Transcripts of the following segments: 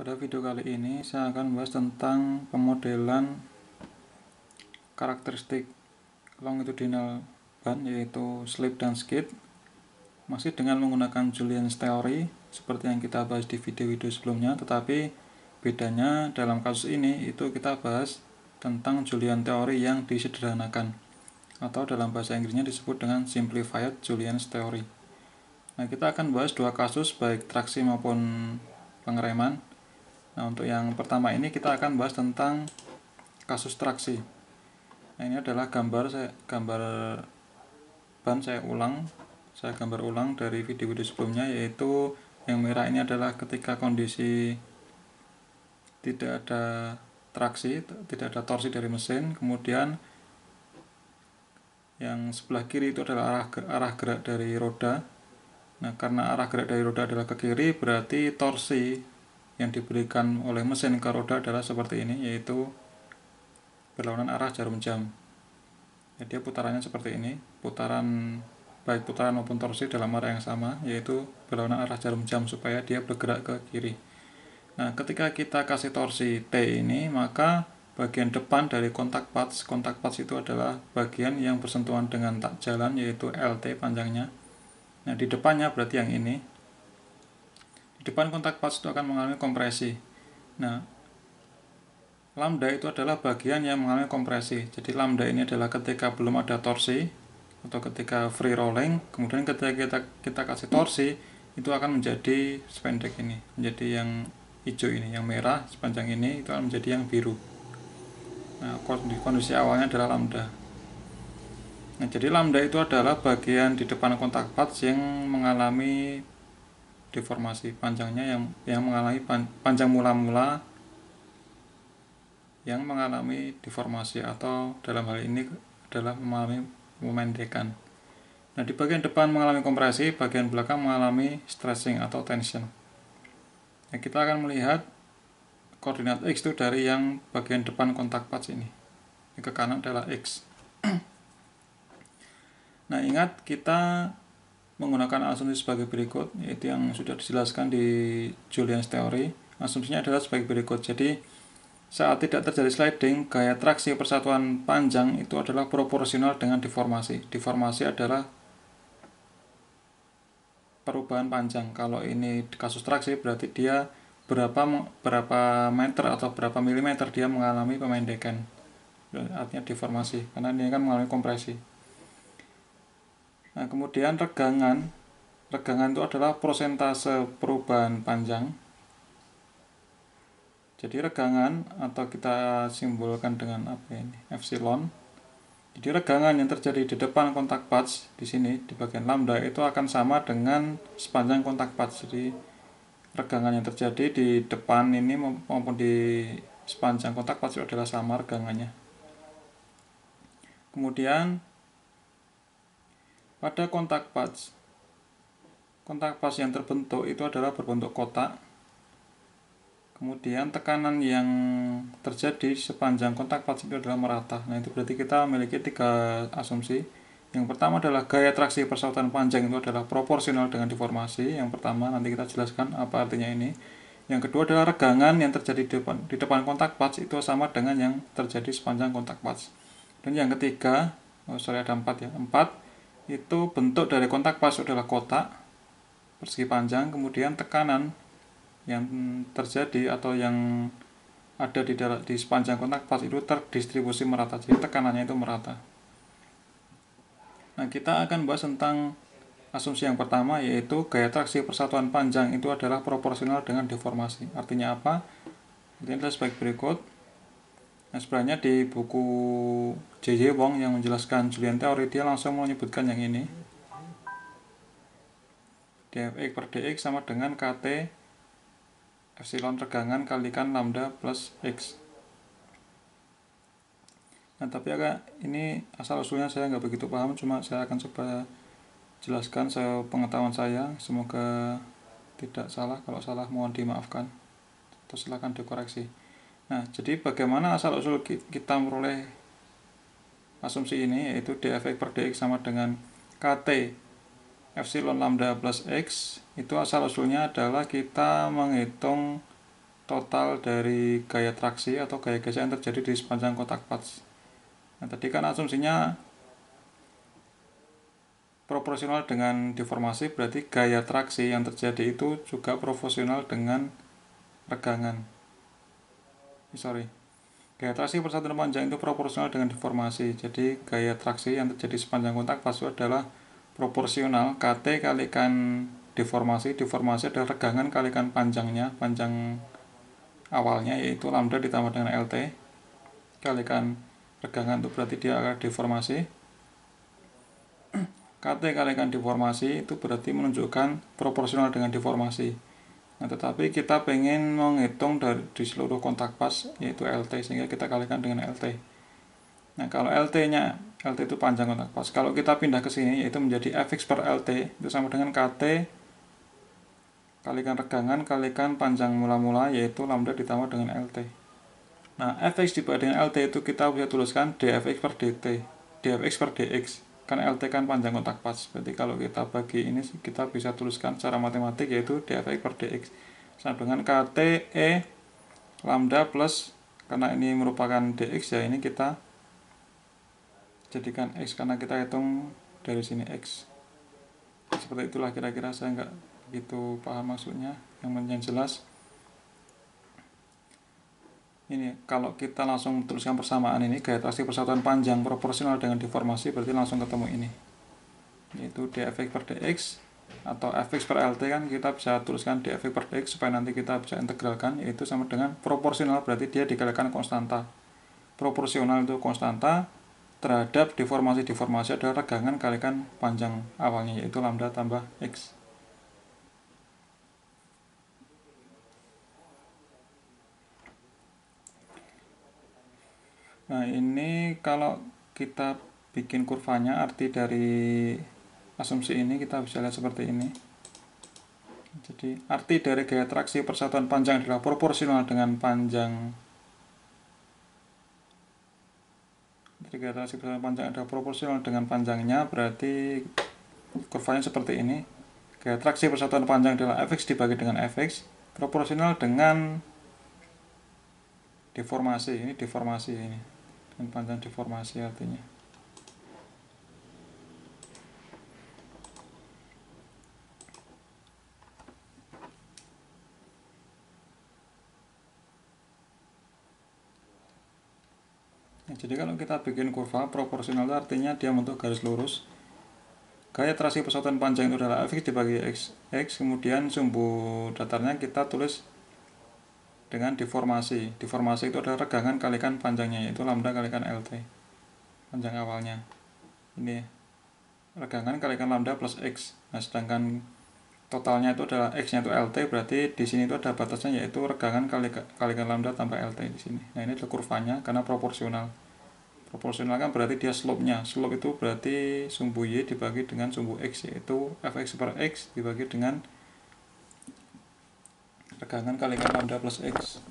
Pada video kali ini saya akan membahas tentang pemodelan karakteristik longitudinal ban, yaitu slip dan skid, masih dengan menggunakan Julien's Theory seperti yang kita bahas di video-video sebelumnya, tetapi bedanya dalam kasus ini itu kita bahas tentang Julian Theory yang disederhanakan, atau dalam bahasa Inggrisnya disebut dengan Simplified Julien's Theory. Nah, kita akan bahas dua kasus baik traksi maupun pengereman. Nah, untuk yang pertama ini kita akan bahas tentang kasus traksi. Nah, ini adalah gambar ban saya gambar ulang dari video-video sebelumnya, yaitu yang merah ini adalah ketika kondisi tidak ada traksi, tidak ada torsi dari mesin. Kemudian yang sebelah kiri itu adalah arah gerak dari roda. Nah, karena arah gerak dari roda adalah ke kiri, berarti torsi yang diberikan oleh mesin ke roda adalah seperti ini, yaitu berlawanan arah jarum jam. Jadi putarannya seperti ini, baik putaran maupun torsi dalam arah yang sama, yaitu berlawanan arah jarum jam supaya dia bergerak ke kiri. Nah, ketika kita kasih torsi T ini, maka bagian depan dari kontak pads itu adalah bagian yang bersentuhan dengan tak jalan, yaitu LT panjangnya. Nah, di depannya berarti yang ini. Di depan kontak pads itu akan mengalami kompresi. Nah, lambda itu adalah bagian yang mengalami kompresi. Jadi lambda ini adalah ketika belum ada torsi atau ketika free rolling. Kemudian ketika kita kasih torsi, itu akan menjadi sependek ini, menjadi yang hijau ini, yang merah sepanjang ini itu akan menjadi yang biru. Nah, kondisi awalnya adalah lambda. Nah, jadi lambda itu adalah bagian di depan kontak pads yang mengalami deformasi, panjangnya yang mengalami panjang mula-mula yang mengalami deformasi, atau dalam hal ini adalah mengalami pemendekan. Nah, di bagian depan mengalami kompresi, bagian belakang mengalami stretching atau tension. Nah, kita akan melihat koordinat X itu dari yang bagian depan kontak pads ini. Ke kanan adalah X. Nah, ingat kita menggunakan asumsi sebagai berikut, yaitu yang sudah dijelaskan di Julien's Theory. Asumsinya adalah sebagai berikut. Jadi, saat tidak terjadi sliding, gaya traksi persatuan panjang itu adalah proporsional dengan deformasi. Deformasi adalah perubahan panjang. Kalau ini kasus traksi, berarti dia berapa meter atau berapa milimeter dia mengalami pemendekan. Artinya deformasi, karena ini kan mengalami kompresi. Nah, kemudian regangan itu adalah persentase perubahan panjang. Jadi regangan, atau kita simbolkan dengan apa ini, epsilon. Jadi regangan yang terjadi di depan kontak pads di sini di bagian lambda itu akan sama dengan sepanjang kontak pads. Jadi regangan yang terjadi di depan ini maupun di sepanjang kontak pads itu adalah sama regangannya. Kemudian pada kontak pads yang terbentuk itu adalah berbentuk kotak. Kemudian tekanan yang terjadi sepanjang kontak pads itu adalah merata. Nah, itu berarti kita memiliki tiga asumsi. Yang pertama adalah gaya traksi persautan panjang itu adalah proporsional dengan deformasi. Yang pertama, nanti kita jelaskan apa artinya ini. Yang kedua adalah regangan yang terjadi di depan kontak pads itu sama dengan yang terjadi sepanjang kontak pads. Dan yang ketiga, ada 4 ya. 4 itu bentuk dari kontak pads adalah kotak persegi panjang, kemudian tekanan yang terjadi atau yang ada di sepanjang kontak pads itu terdistribusi merata, jadi tekanannya itu merata. Nah, kita akan bahas tentang asumsi yang pertama, yaitu gaya traksi persatuan panjang itu adalah proporsional dengan deformasi. Artinya apa? Ini adalah sebagai berikut. Nah, sebenarnya di buku J.J. Wong yang menjelaskan Julian Theory, dia langsung menyebutkan yang ini. dfx per dx sama dengan kt epsilon regangan kalikan lambda plus x. Nah, tapi ini asal usulnya saya nggak begitu paham, cuma saya akan coba jelaskan sepengetahuan saya. Semoga tidak salah, kalau salah mohon dimaafkan atau silakan dikoreksi. Nah, jadi bagaimana asal usul kita memperoleh asumsi ini, yaitu dfx per dx sama dengan kt epsilon lambda plus x. Itu asal usulnya adalah kita menghitung total dari gaya traksi atau gaya gesek yang terjadi di sepanjang kotak pas. Nah, tadi kan asumsinya proporsional dengan deformasi, berarti gaya traksi yang terjadi itu juga proporsional dengan regangan. Gaya traksi persatuan panjang itu proporsional dengan deformasi. Jadi gaya traksi yang terjadi sepanjang kontak pas itu adalah proporsional KT kalikan deformasi. Deformasi adalah regangan kalikan panjangnya, panjang awalnya, yaitu lambda ditambah dengan LT kalikan regangan, itu berarti dia akan deformasi. KT kalikan deformasi itu berarti menunjukkan proporsional dengan deformasi. Nah, tetapi kita pengen menghitung di seluruh kontak pas, yaitu LT, sehingga kita kalikan dengan LT. Nah, kalau LT itu panjang kontak pas. Kalau kita pindah ke sini, yaitu menjadi Fx per LT, itu sama dengan KT kalikan regangan kalikan panjang mula-mula, yaitu lambda ditambah dengan LT. Nah, Fx dibagi dengan LT itu kita bisa tuliskan dfx per dt, dfx per dx. Kan LT kan panjang kontak pas. Berarti kalau kita bagi ini, kita bisa tuliskan secara matematik, yaitu dfx per dx sama dengan KT E lambda plus, karena ini merupakan dx ya, ini kita jadikan x karena kita hitung dari sini x. Seperti itulah kira-kira, saya nggak begitu paham maksudnya. Yang jelas ini kalau kita langsung tuliskan persamaan ini, gaya traksi persatuan panjang proporsional dengan deformasi, berarti langsung ketemu ini, yaitu dfx per dx atau fx per lt. Kan kita bisa tuliskan dfx per dx supaya nanti kita bisa integralkan, yaitu sama dengan proporsional, berarti dia dikalikan konstanta. Proporsional itu konstanta terhadap deformasi adalah regangan kalikan panjang awalnya, yaitu lambda tambah x. Nah, ini kalau kita bikin kurvanya, arti dari asumsi ini kita bisa lihat seperti ini. Jadi arti dari gaya traksi persatuan panjang adalah proporsional dengan panjang. Jadi gaya traksi persatuan panjang adalah proporsional dengan panjangnya, berarti kurvanya seperti ini. Gaya traksi persatuan panjang adalah fx dibagi dengan fx proporsional dengan deformasi. Ini deformasi ini, dengan panjang deformasi artinya. Nah, jadi kalau kita bikin kurva proporsional itu artinya dia membentuk garis lurus. Gaya traksi persatuan panjang itu adalah fx dibagi x, kemudian sumbu datarnya kita tulis dengan deformasi. Deformasi itu adalah regangan kalikan panjangnya, yaitu lambda kalikan lt, panjang awalnya. Ini regangan kalikan lambda plus x. Nah, sedangkan totalnya itu adalah x-nya itu lt, berarti di sini itu ada batasnya, yaitu regangan kalikan lambda tambah lt di sini. Nah, ini adalah kurvanya karena proporsional. Proporsional kan berarti dia slope-nya. Slope itu berarti sumbu y dibagi dengan sumbu x, yaitu fx per x dibagi dengan regangan kalikan lambda plus x.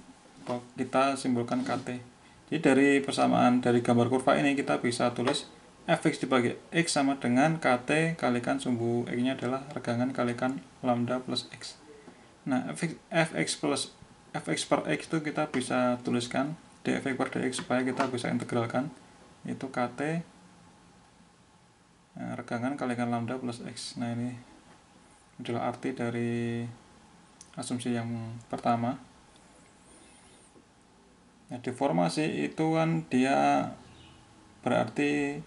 Kita simbolkan kt. Jadi dari persamaan dari gambar kurva ini kita bisa tulis fx dibagi x sama dengan kt kalikan sumbu x-nya adalah regangan kalikan lambda plus x. Nah, fx per x itu kita bisa tuliskan dfx per dx supaya kita bisa integralkan, itu kt regangan kalikan lambda plus x. Nah, ini adalah arti dari asumsi yang pertama. Nah, deformasi itu kan dia berarti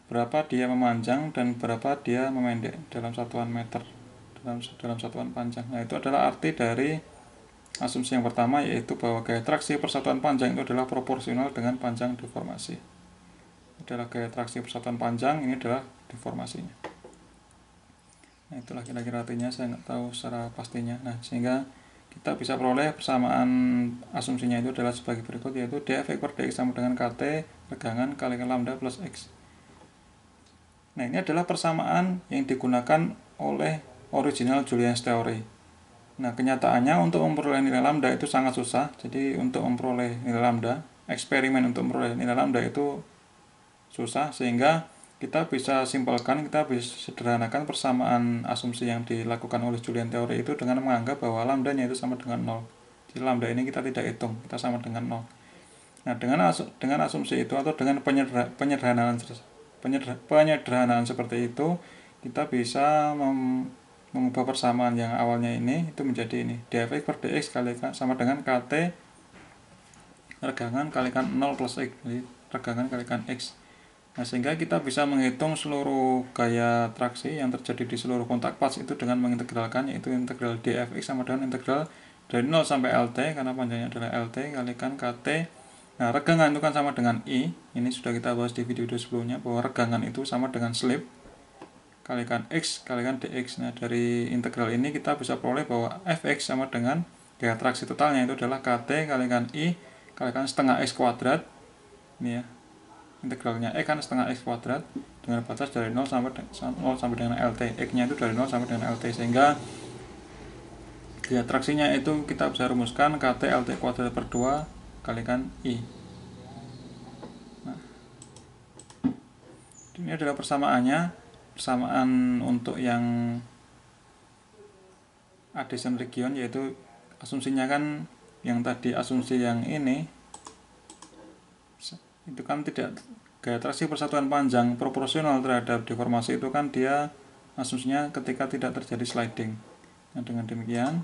berapa dia memanjang dan berapa dia memendek dalam satuan meter, dalam satuan panjang. Nah, itu adalah arti dari asumsi yang pertama, yaitu bahwa gaya traksi persatuan panjang itu adalah proporsional dengan panjang deformasi. Adalah gaya traksi persatuan panjang, ini adalah deformasinya. Nah, itulah kira-kira artinya, saya nggak tahu secara pastinya. Nah, sehingga kita bisa peroleh persamaan asumsinya itu adalah sebagai berikut, yaitu dfx per dx sama dengan kt regangan kalikan lambda plus x. Nah, ini adalah persamaan yang digunakan oleh original Julien's theory. Nah, kenyataannya untuk memperoleh nilai lambda itu sangat susah. Jadi untuk memperoleh nilai lambda, eksperimen untuk memperoleh nilai lambda itu susah, sehingga kita bisa simpelkan, kita bisa sederhanakan persamaan asumsi yang dilakukan oleh Julian theory itu dengan menganggap bahwa lambdanya itu sama dengan 0. Di lambda ini kita tidak hitung, kita sama dengan 0. Nah, dengan asumsi itu atau dengan penyederhanaan seperti itu, kita bisa mengubah persamaan yang awalnya ini itu menjadi ini, dfx per dx sama dengan kt regangan kalikan 0 plus x, jadi regangan kalikan x. Nah, sehingga kita bisa menghitung seluruh gaya traksi yang terjadi di seluruh kontak pas itu dengan mengintegralkan, yaitu integral dfx sama dengan integral dari 0 sampai lt, karena panjangnya adalah lt kalikan kt. Nah, regangan itu kan sama dengan i. Ini sudah kita bahas di video-video sebelumnya, bahwa regangan itu sama dengan slip kalikan x kalikan dx. Nah, dari integral ini kita bisa peroleh bahwa fx sama dengan gaya traksi totalnya itu adalah kt kalikan i kalikan setengah x kuadrat. Ini ya, integralnya x kan setengah x kuadrat dengan batas dari 0 sampai dengan lt. X-nya itu dari 0 sampai dengan lt, sehingga gaya traksinya itu kita bisa rumuskan kt lt kuadrat per 2 kalikan i. Nah, ini adalah persamaannya, persamaan untuk yang adjacent region, yaitu asumsinya kan yang tadi asumsi yang ini itu kan tidak, gaya traksi persatuan panjang proporsional terhadap deformasi itu kan dia asumsinya ketika tidak terjadi sliding. Nah, dengan demikian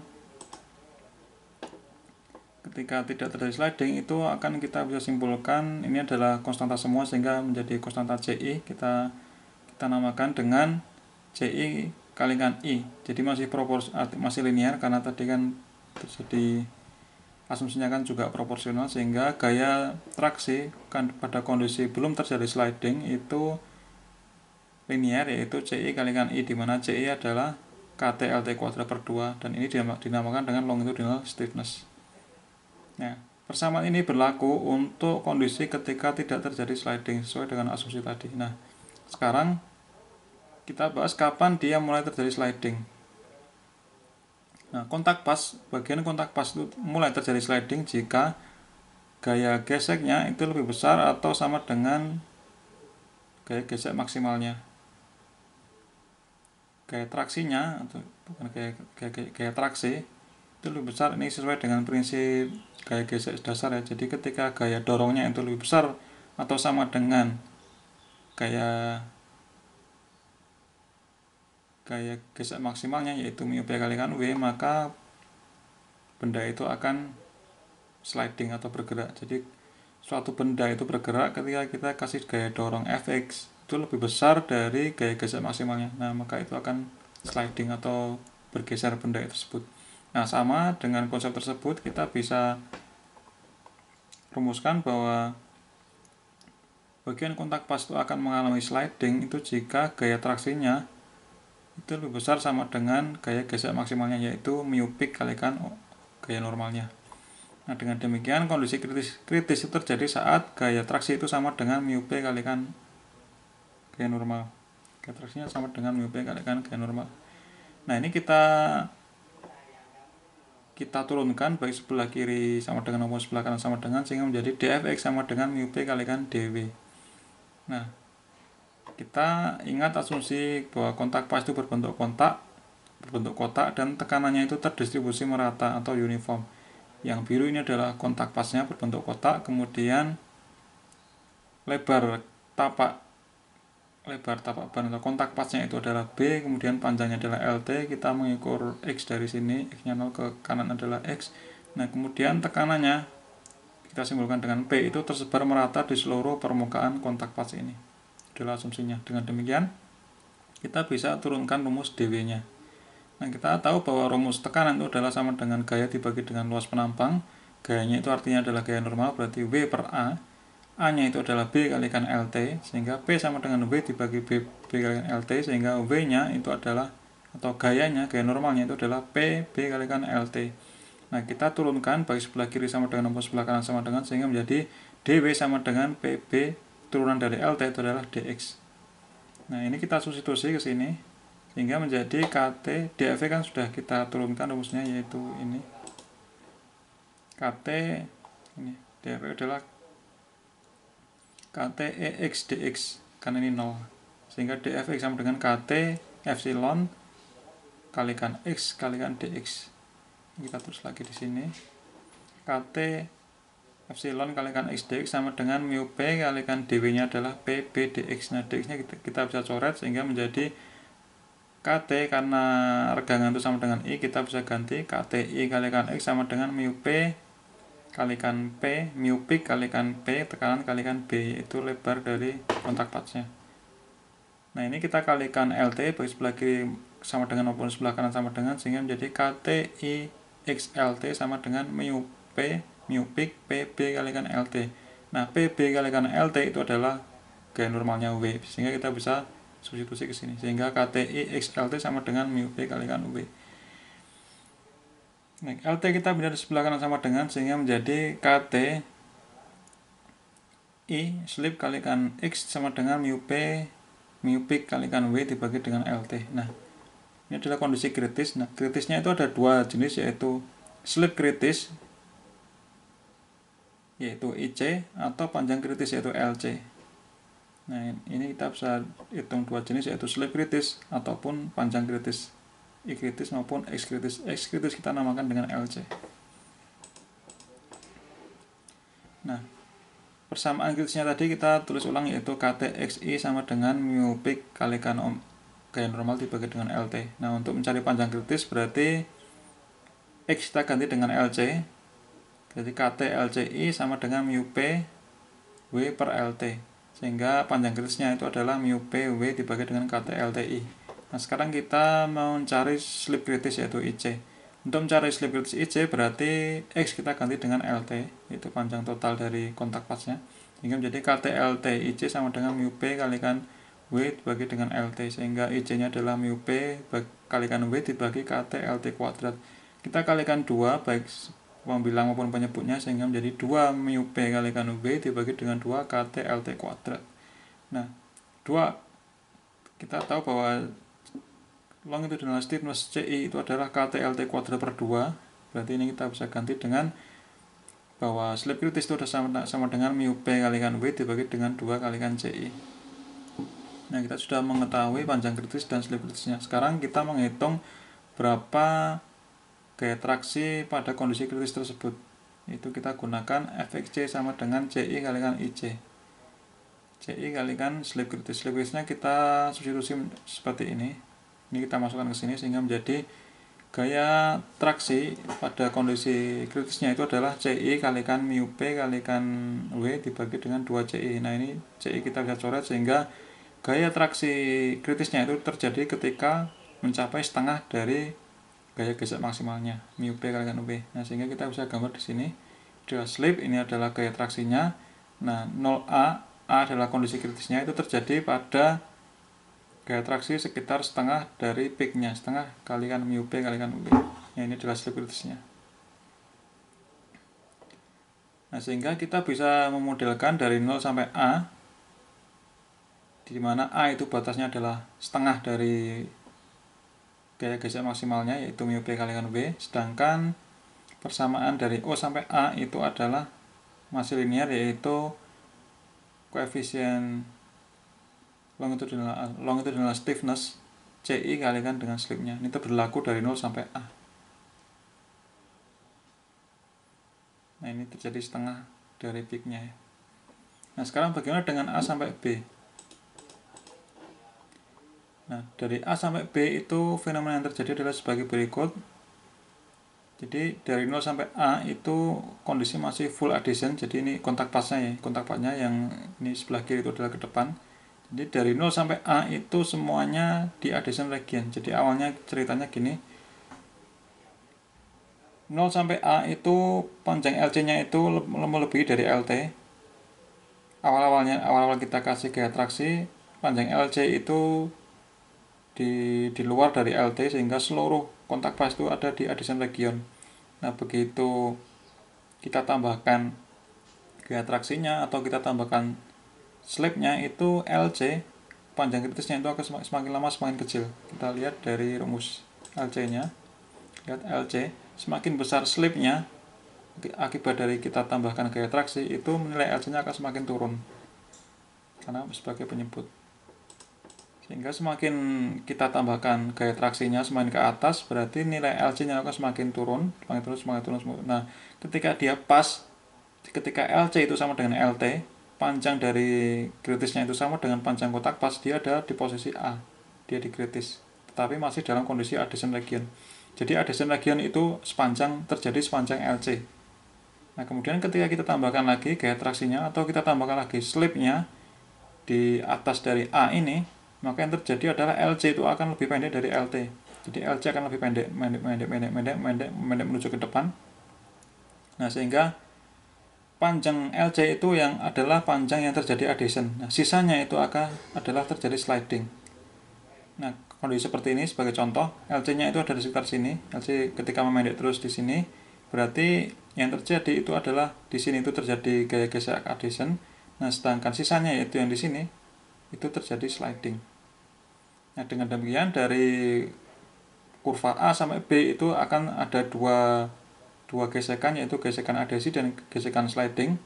ketika tidak terjadi sliding itu akan kita bisa simpulkan ini adalah konstanta semua, sehingga menjadi konstanta CI kita namakan dengan CI kalikan I. Jadi masih linear karena tadi kan terjadi asumsinya kan juga proporsional, sehingga gaya traksi kan pada kondisi belum terjadi sliding itu linear, yaitu CI kalikan I, di mana CI adalah KT LT kuadrat per 2, dan ini dinamakan dengan longitudinal stiffness. Nah, persamaan ini berlaku untuk kondisi ketika tidak terjadi sliding sesuai dengan asumsi tadi. Nah, sekarang kita bahas kapan dia mulai terjadi sliding. Nah, bagian kontak pas itu mulai terjadi sliding jika gaya geseknya itu lebih besar atau sama dengan gaya gesek maksimalnya. Gaya traksinya, atau bukan gaya traksi itu lebih besar, ini sesuai dengan prinsip gaya gesek dasar ya. Jadi ketika gaya dorongnya itu lebih besar atau sama dengan gaya gesek maksimalnya, yaitu mu p kalikan v, maka benda itu akan sliding atau bergerak. Jadi suatu benda itu bergerak ketika kita kasih gaya dorong fx itu lebih besar dari gaya gesek maksimalnya. Nah, maka itu akan sliding atau bergeser benda tersebut. Nah, sama dengan konsep tersebut kita bisa rumuskan bahwa bagian kontak pas itu akan mengalami sliding itu jika gaya traksinya itu lebih besar sama dengan gaya gesek maksimalnya, yaitu mu peak kalikan gaya normalnya. Nah, dengan demikian kondisi kritis itu terjadi saat gaya traksi itu sama dengan mu p kalikan gaya normal. Gaya traksinya sama dengan mu p kalikan gaya normal. Nah, ini kita turunkan baik sebelah kiri sama dengan maupun sebelah kanan sama dengan, sehingga menjadi dfx sama dengan mu p kalikan dv. Nah, kita ingat asumsi bahwa kontak pas itu berbentuk kotak dan tekanannya itu terdistribusi merata atau uniform. Yang biru ini adalah kontak pasnya berbentuk kotak, kemudian lebar tapak ban atau kontak pasnya itu adalah B, kemudian panjangnya adalah LT. Kita mengukur X dari sini, X nya 0 ke kanan adalah X. Nah, kemudian tekanannya kita simbolkan dengan P, itu tersebar merata di seluruh permukaan kontak pas ini. Adalah asumsinya. Dengan demikian kita bisa turunkan rumus dW nya. Nah, kita tahu bahwa rumus tekanan itu adalah sama dengan gaya dibagi dengan luas penampang. Gayanya itu artinya adalah gaya normal, berarti W per A. A-nya itu adalah B kalikan LT, sehingga P sama dengan W dibagi B kalikan LT, sehingga W-nya itu adalah, atau gaya normalnya itu adalah P B kalikan LT. Nah, kita turunkan bagi sebelah kiri sama dengan maupun sebelah kanan sama dengan, sehingga menjadi dW sama dengan PB turunan dari LT itu adalah dx. Nah, ini kita substitusi ke sini, sehingga menjadi KT dV kan sudah kita turunkan rumusnya, yaitu ini KT ini dV adalah KT EX dx, kan ini 0, sehingga dfx sama dengan KT epsilon kalikan x kalikan dx. Kita terus lagi di sini, KT epsilon kalikan X dx sama dengan mu P kalikan dw nya adalah PB dx. Nah dx nya kita bisa coret sehingga menjadi KT, karena regangan itu sama dengan I, kita bisa ganti KTI kalikan X sama dengan mu P kalikan P, mu peak kalikan P, tekanan kalikan B, itu lebar dari kontak patsnya. Nah ini kita kalikan LT bagi sebelah kiri sama dengan maupun sebelah kanan sama dengan, sehingga menjadi KTI X LT sama dengan mu P, mu peak, PB kalikan LT. Nah PB kalikan LT itu adalah gaya normalnya W, sehingga kita bisa substitusi ke sini, sehingga KTI X LT sama dengan mu P kalikan W. Nah, LT kita pindah di sebelah kanan sama dengan, sehingga menjadi KT I slip kalikan X sama dengan mu P mu peak kalikan W dibagi dengan LT. Nah ini adalah kondisi kritis. Nah kritisnya itu ada dua jenis, yaitu slip kritis yaitu IC atau panjang kritis yaitu LC. Nah ini kita bisa hitung dua jenis, yaitu slip kritis ataupun panjang kritis, I kritis maupun X kritis. X kritis kita namakan dengan LC. Nah persamaan kritisnya tadi kita tulis ulang, yaitu KTXI sama dengan mu peak kalikan gaya normal dibagi dengan LT. Nah untuk mencari panjang kritis berarti X kita ganti dengan LC, jadi KT LCI sama dengan mu P W per LT, sehingga panjang kritisnya itu adalah mu P W dibagi dengan KT LTI. Nah sekarang kita mau mencari slip kritis yaitu IC. Untuk mencari slip kritis IC berarti X kita ganti dengan LT, yaitu panjang total dari kontak patsnya, sehingga menjadi KT LT IC sama dengan mu P kalikan W dibagi dengan LT, sehingga IC nya adalah mu P kalikan W dibagi KT LT kuadrat. Kita kalikan 2 baik pembilang maupun penyebutnya, sehingga menjadi 2 mu P kalikan W dibagi dengan 2 KT LT kuadrat. Nah 2 kita tahu bahwa longitudinal stiffness CI itu adalah KT LT kuadrat per 2. Berarti ini kita bisa ganti dengan bahwa slip kritis itu sama dengan mu P kalikan W dibagi dengan 2 kalikan CI. Nah kita sudah mengetahui panjang kritis dan slip kritisnya. Sekarang kita menghitung berapa gaya traksi pada kondisi kritis tersebut. Itu kita gunakan Fxc sama dengan CI kalikan IC. CI kalikan slip kritis. Slip kritisnya kita substitusi seperti ini. Ini kita masukkan ke sini, sehingga menjadi gaya traksi pada kondisi kritisnya itu adalah CI kalikan mu P kalikan W dibagi dengan 2 CI. Nah ini CI kita bisa coret, sehingga gaya traksi kritisnya itu terjadi ketika mencapai setengah dari gaya gesek maksimalnya mu P kalikan W. Nah sehingga kita bisa gambar di sini adalah slip, ini adalah gaya traksinya. Nah 0A, A adalah kondisi kritisnya, itu terjadi pada gaya traksi sekitar setengah dari peaknya, setengah kalikan mu P kalikan W. Nah ini adalah slip kritisnya. Nah sehingga kita bisa memodelkan dari 0 sampai A, di mana A itu batasnya adalah setengah dari gaya gesek maksimalnya yaitu mu P kalikan W, sedangkan persamaan dari O sampai A itu adalah masih linear, yaitu koefisien longitudinal stiffness CI kalikan dengan slipnya. Ini berlaku dari 0 sampai A. Nah ini terjadi setengah dari peaknya ya. Nah sekarang bagaimana dengan A sampai B? Nah dari A sampai B itu fenomena yang terjadi adalah sebagai berikut. Jadi dari 0 sampai A itu kondisi masih full adhesion. Jadi ini kontak patsnya ya, kontak patsnya yang ini sebelah kiri itu adalah ke depan. Jadi dari 0 sampai A itu semuanya di adhesion region. Jadi awalnya ceritanya gini, 0 sampai A itu panjang LC nya itu melebihi dari LT. Awal-awal kita kasih gaya traksi, panjang LC itu di luar dari LT, sehingga seluruh kontak pas itu ada di adhesion region. Nah begitu kita tambahkan gaya traksinya atau kita tambahkan slipnya, itu LC panjang kritisnya itu akan semakin lama semakin kecil. Kita lihat dari rumus LC nya, lihat LC semakin besar slipnya akibat dari kita tambahkan gaya traksi, itu nilai LC nya akan semakin turun karena sebagai penyebut. Sehingga semakin kita tambahkan gaya traksinya semakin ke atas, berarti nilai LC-nya akan semakin turun, semakin turun, semakin turun, semakin turun. Nah, ketika dia pas, ketika LC itu sama dengan LT, panjang dari kritisnya itu sama dengan panjang kotak pas, dia ada di posisi A, dia di kritis, tetapi masih dalam kondisi adhesion region. Jadi adhesion region itu terjadi sepanjang LC. Nah, kemudian ketika kita tambahkan lagi gaya traksinya atau kita tambahkan lagi slipnya di atas dari A ini, maka yang terjadi adalah LC itu akan lebih pendek dari LT. Jadi LC akan lebih pendek menuju ke depan. Nah, sehingga panjang LC itu yang adalah panjang yang terjadi adhesion. Nah, sisanya itu adalah terjadi sliding. Nah, kondisi seperti ini sebagai contoh, LC-nya itu ada di sekitar sini. LC ketika memendek terus di sini, berarti yang terjadi itu adalah di sini itu terjadi gaya gesek adhesion. Nah, sedangkan sisanya yaitu yang di sini itu terjadi sliding. Nah, dengan demikian dari kurva A sampai B itu akan ada dua gesekan, yaitu gesekan adhesi dan gesekan sliding,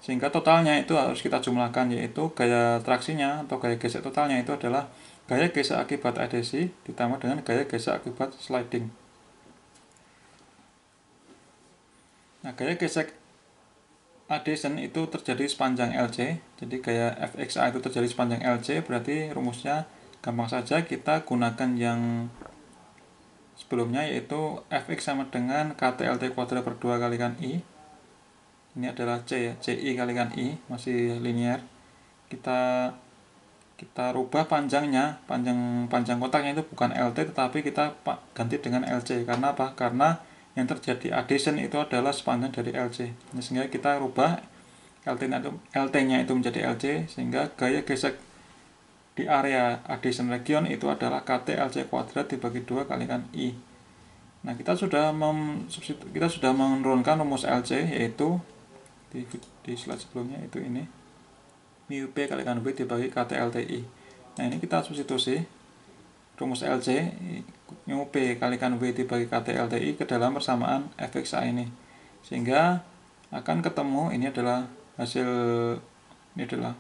sehingga totalnya itu harus kita jumlahkan, yaitu gaya traksinya atau gaya gesek totalnya itu adalah gaya gesek akibat adhesi ditambah dengan gaya gesek akibat sliding. Nah, gaya gesek adhesion itu terjadi sepanjang LC, jadi gaya Fxa itu terjadi sepanjang LC, berarti rumusnya gampang saja, kita gunakan yang sebelumnya, yaitu Fx sama dengan KTLT kuadrat per 2 kalikan I. Ini adalah C ya, CI kalikan I, masih linear. Kita rubah panjangnya, panjang kotaknya itu bukan LT tetapi kita ganti dengan LC. Karena apa? Karena yang terjadi adhesion itu adalah sepanjang dari LC. Sehingga kita rubah LT-nya itu menjadi LC, sehingga gaya gesek di area adhesion region itu adalah KT LC kuadrat dibagi 2 kalikan I. Nah, kita sudah menurunkan rumus LC, yaitu di slide sebelumnya itu ini, mu P kalikan V dibagi KT LTI. Nah, ini kita substitusi rumus LC mu P kalikan V dibagi KT LTI ke dalam persamaan Fxa ini, sehingga akan ketemu ini adalah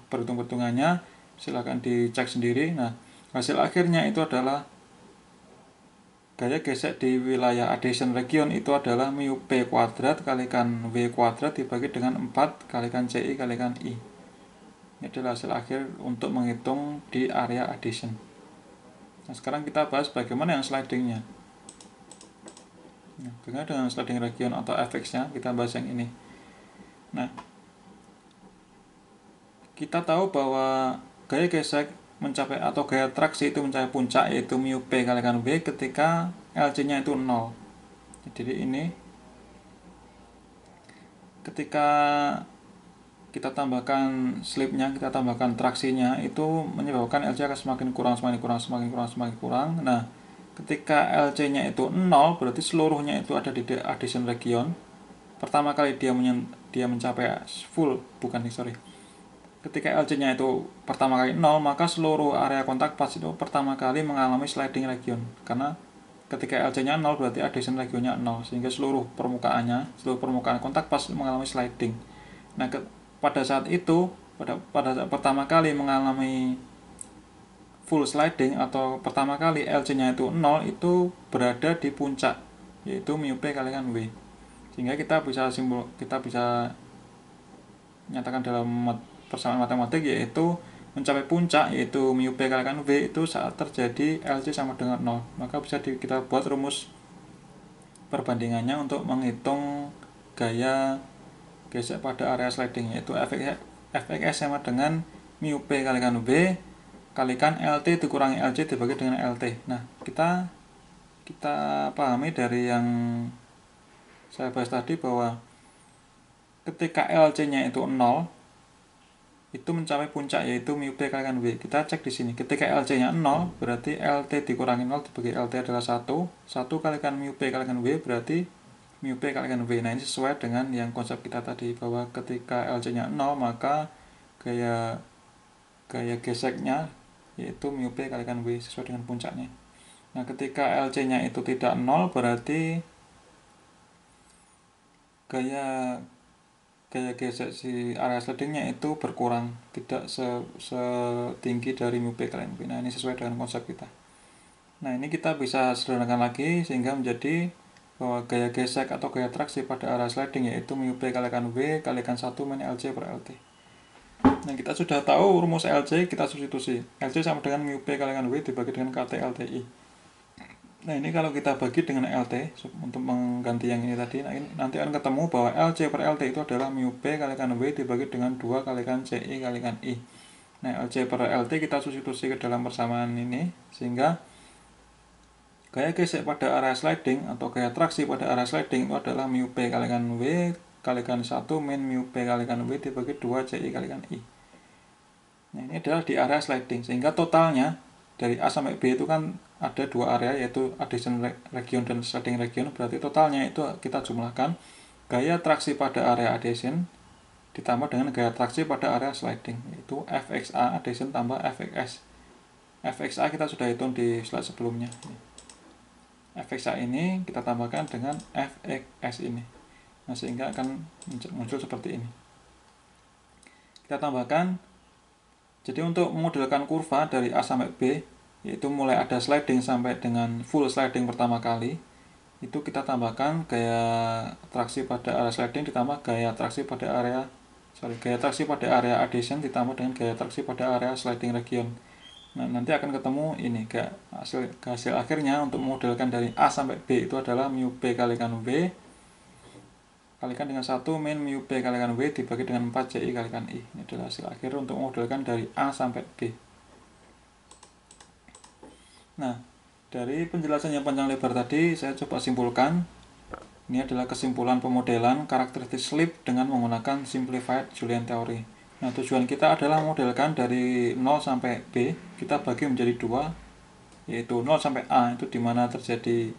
perhitung-perhitungannya, silahkan dicek sendiri. Nah, hasil akhirnya itu adalah gaya gesek di wilayah adhesion region itu adalah mu P kuadrat kalikan V kuadrat dibagi dengan 4 kalikan CI kalikan I. Ini adalah hasil akhir untuk menghitung di area adhesion. Nah, sekarang kita bahas bagaimana yang slidingnya. Nah, bagaimana dengan sliding region atau Fx-nya, kita bahas yang ini. Nah, kita tahu bahwa gaya gesek mencapai atau gaya traksi itu mencapai puncak, yaitu mu P kalikan V ketika LC-nya itu 0. Jadi ini ketika kita tambahkan slipnya, kita tambahkan traksinya, itu menyebabkan LC akan semakin kurang. Nah, ketika LC-nya itu 0, berarti seluruhnya itu ada di adhesion region. Pertama kali dia mencapai ketika LC-nya itu pertama kali 0, maka seluruh area kontak pas itu pertama kali mengalami sliding region. Karena ketika LC-nya 0 berarti adhesion regionnya 0, sehingga seluruh permukaan kontak pas mengalami sliding. Nah, pada saat itu, pada saat pertama kali mengalami full sliding atau pertama kali LC-nya itu 0, itu berada di puncak, yaitu mu P kalikan V. Sehingga kita bisa nyatakan dalam persamaan matematik, yaitu mencapai puncak, yaitu mu P kalikan V itu saat terjadi LC sama dengan 0. Maka bisa kita buat rumus perbandingannya untuk menghitung gaya gesek pada area sliding, yaitu Fx sama dengan mu P kalikan V kalikan LT dikurangi LC dibagi dengan LT. Nah, kita pahami dari yang saya bahas tadi bahwa ketika LC-nya itu 0, itu mencapai puncak, yaitu mu P kalikan V. Kita cek di sini. Ketika LC-nya 0, berarti LT dikurangi 0 dibagi LT adalah 1. 1 kalikan mu P kalikan V berarti mu P kalikan V. Nah, ini sesuai dengan yang konsep kita tadi, bahwa ketika LC-nya 0, maka gaya geseknya yaitu mu P kalikan V sesuai dengan puncaknya. Nah, ketika LC-nya itu tidak 0, berarti gaya gaya gesek si area slidingnya itu berkurang, tidak setinggi dari mu P kali mu V. Nah, ini sesuai dengan konsep kita. Nah, ini kita bisa sederhanakan lagi sehingga menjadi bahwa gaya gesek atau gaya traksi pada area sliding yaitu mu P kalikan V kalikan 1 min LC per LT. Nah, kita sudah tahu rumus LC, kita substitusi. LC sama dengan mu P kalikan V dibagi dengan KT LTI. Nah, ini kalau kita bagi dengan LT untuk mengganti yang ini tadi, nah, nanti akan ketemu bahwa LC per LT itu adalah mu P kalikan V dibagi dengan 2 kalikan CI kalikan I. Nah, LC per LT kita substitusi ke dalam persamaan ini, sehingga gaya gesek pada area sliding atau gaya traksi pada area sliding itu adalah mu P kalikan V kalikan 1 min mu P kalikan V dibagi 2 CI kalikan I. Nah, ini adalah di area sliding, sehingga totalnya dari A sampai B itu kan ada dua area, yaitu adhesion region dan sliding region. Berarti totalnya itu kita jumlahkan gaya traksi pada area adhesion ditambah dengan gaya traksi pada area sliding, yaitu Fxa adhesion tambah Fx. Fxa kita sudah hitung di slide sebelumnya. Fxa ini kita tambahkan dengan Fx ini. Nah, sehingga akan muncul seperti ini. Kita tambahkan, jadi untuk memodelkan kurva dari A sampai B, yaitu mulai ada sliding sampai dengan full sliding pertama kali, itu kita tambahkan gaya traksi pada area sliding ditambah gaya traksi pada area adhesion ditambah dengan gaya traksi pada area sliding region. Nah, nanti akan ketemu ini hasil akhirnya untuk memodelkan dari A sampai B itu adalah mu P kalikan V kalikan dengan 1 min mu P kalikan V dibagi dengan 4 CI kalikan I. Ini adalah hasil akhir untuk memodelkan dari A sampai B. Nah, dari penjelasan yang panjang lebar tadi, saya coba simpulkan. Ini adalah kesimpulan pemodelan karakteristik slip dengan menggunakan simplified Julian theory. Nah, tujuan kita adalah memodelkan dari 0 sampai B, kita bagi menjadi dua, yaitu 0 sampai A, itu dimana terjadi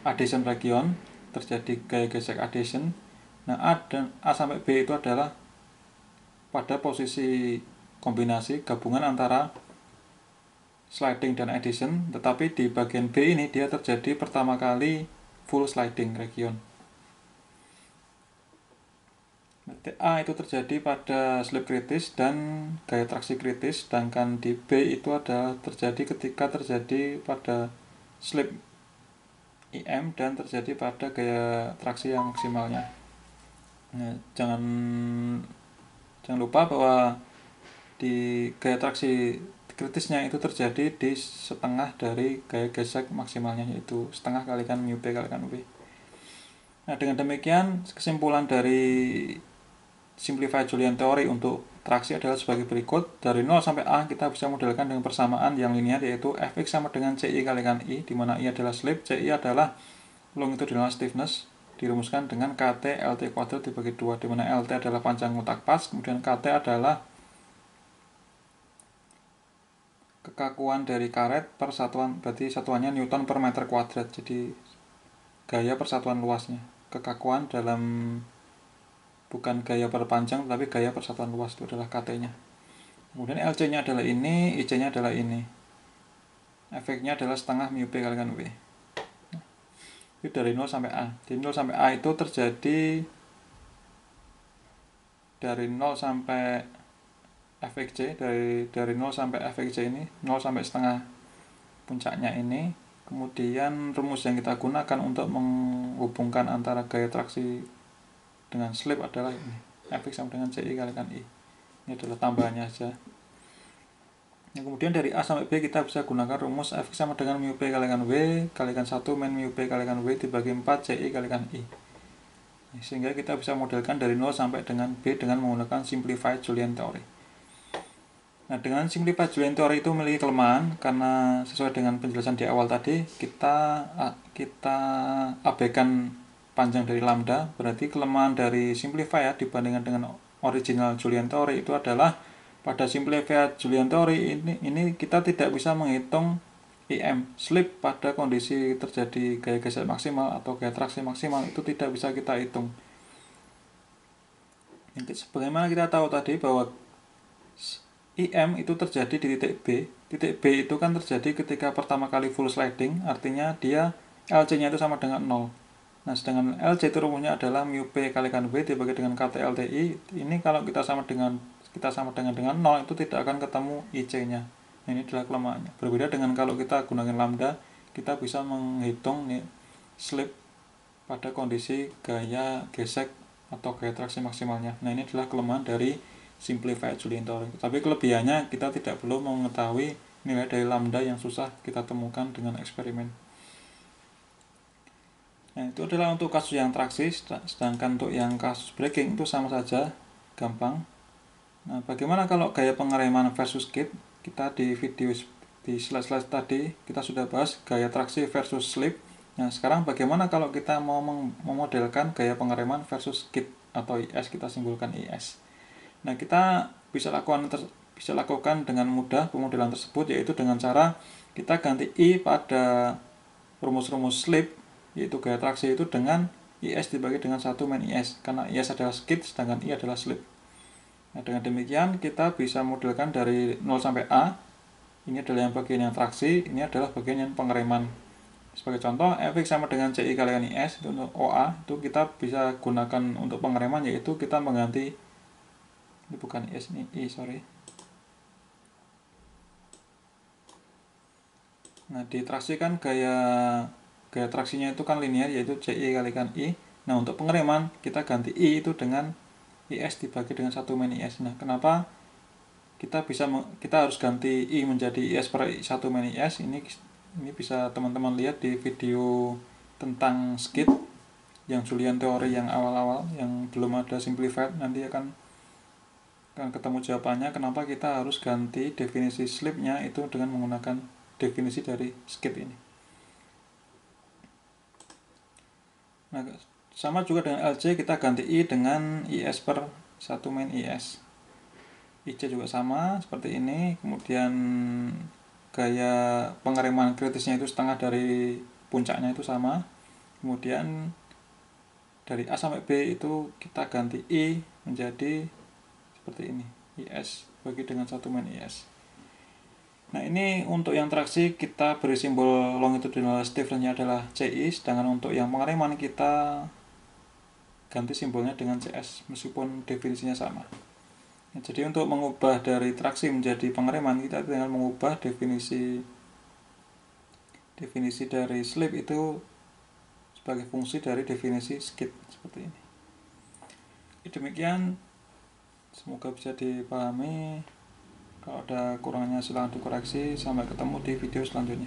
adhesion region, terjadi gaya gesek adhesion. Nah, A sampai B itu adalah pada posisi kombinasi gabungan antara sliding dan adhesion, tetapi di bagian B ini dia terjadi pertama kali full sliding region. Berarti A itu terjadi pada slip kritis dan gaya traksi kritis, sedangkan di B itu adalah terjadi ketika terjadi pada slip IM dan terjadi pada gaya traksi yang maksimalnya. Nah, jangan lupa bahwa di gaya traksi kritisnya itu terjadi di setengah dari gaya gesek maksimalnya, yaitu setengah kalikan mu P kalikan V. Nah, dengan demikian kesimpulan dari simplified Julian theory untuk traksi adalah sebagai berikut. Dari 0 sampai A kita bisa modelkan dengan persamaan yang linear, yaitu Fx sama dengan CI kalikan I, di mana I adalah slip, CI adalah longitudinal stiffness, dirumuskan dengan KT LT kuadrat dibagi 2, di mana LT adalah panjang otak pas, kemudian KT adalah kekakuan dari karet per satuan, berarti satuannya Newton per meter kuadrat, jadi gaya persatuan luasnya. Kekakuan dalam bukan gaya per panjang, tapi gaya persatuan luas, itu adalah KT nya. Kemudian LC nya adalah ini, IC nya adalah ini. Efeknya adalah setengah mu P kalikan V. Itu dari 0 sampai A. Di 0 sampai A itu terjadi dari 0 sampai Fxc, dari 0 sampai Fxc ini 0 sampai setengah puncaknya ini. Kemudian rumus yang kita gunakan untuk menghubungkan antara gaya traksi dengan slip adalah ini, Fx sama dengan CI kalikan I. Ini adalah tambahannya saja. Nah, kemudian dari A sampai B kita bisa gunakan rumus Fx sama dengan mu P kalikan V kalikan 1 min mu P kalikan V dibagi 4 CI kalikan I. Sehingga kita bisa modelkan dari 0 sampai dengan B dengan menggunakan simplified Julian theory. Nah, dengan simplified Julian theory itu memiliki kelemahan karena sesuai dengan penjelasan di awal tadi, kita abaikan panjang dari lambda. Berarti kelemahan dari simplified dibandingkan dengan original Julian theory itu adalah pada simplified Julian theory ini kita tidak bisa menghitung IM slip pada kondisi terjadi gaya gesek maksimal atau gaya traksi maksimal, itu tidak bisa kita hitung. Sebagaimana kita tahu tadi bahwa IM itu terjadi di titik B. Titik B itu kan terjadi ketika pertama kali full sliding, artinya dia LC nya itu sama dengan 0. Nah, sedangkan LC itu rumusnya adalah mu P kalikan V dibagi dengan KTLTI. Ini kalau kita sama dengan 0 itu tidak akan ketemu IC-nya. Nah, ini adalah kelemahannya. Berbeda dengan kalau kita gunakan lambda, kita bisa menghitung nih, slip pada kondisi gaya gesek atau gaya traksi maksimalnya. Nah, ini adalah kelemahan dari simplified Julian Touring. Tapi kelebihannya kita tidak perlu mengetahui nilai dari lambda yang susah kita temukan dengan eksperimen. Nah, itu adalah untuk kasus yang traksi, sedangkan untuk yang kasus braking itu sama saja, gampang. Nah, bagaimana kalau gaya pengereman versus skid? Kita di video di slide-slide tadi kita sudah bahas gaya traksi versus slip. Nah, sekarang bagaimana kalau kita mau memodelkan gaya pengereman versus skid atau IS, kita simbolkan IS. Nah, kita bisa lakukan dengan mudah pemodelan tersebut, yaitu dengan cara kita ganti I pada rumus-rumus slip, yaitu gaya traksi itu dengan IS dibagi dengan 1 min IS, karena IS adalah skid sedangkan I adalah slip. Nah, dengan demikian kita bisa modelkan dari 0 sampai A. Ini adalah yang bagian yang traksi, ini adalah bagian yang pengereman. Sebagai contoh, Fx sama dengan CI kalikan IS, itu untuk OA, itu kita bisa gunakan untuk pengereman, yaitu kita mengganti, ini bukan IS, ini I, sorry. Nah, di traksi kan gaya traksinya itu kan linear, yaitu CI kalikan I. Nah, untuk pengereman kita ganti I itu dengan IS dibagi dengan 1 min IS. Nah, kenapa kita harus ganti I menjadi IS per 1 min IS? Ini bisa teman-teman lihat di video tentang skid yang Julian teori yang awal-awal, yang belum ada simplified. Nanti akan ketemu jawabannya kenapa kita harus ganti definisi slipnya itu dengan menggunakan definisi dari skid ini. Nah, sama juga dengan LC, kita ganti I dengan IS per 1 min IS. IC juga sama seperti ini. Kemudian gaya pengereman kritisnya itu setengah dari puncaknya itu sama. Kemudian dari A sampai B itu kita ganti I menjadi seperti ini, IS bagi dengan 1 min IS. Nah, ini untuk yang traksi kita beri simbol longitudinal stiffness-nya adalah CI, sedangkan untuk yang pengereman kita ganti simbolnya dengan CS meskipun definisinya sama. Nah, jadi untuk mengubah dari traksi menjadi pengereman, kita tinggal mengubah definisi dari slip itu sebagai fungsi dari definisi skid seperti ini. Demikian, semoga bisa dipahami. Kalau ada kurangnya silahkan dikoreksi. Sampai ketemu di video selanjutnya.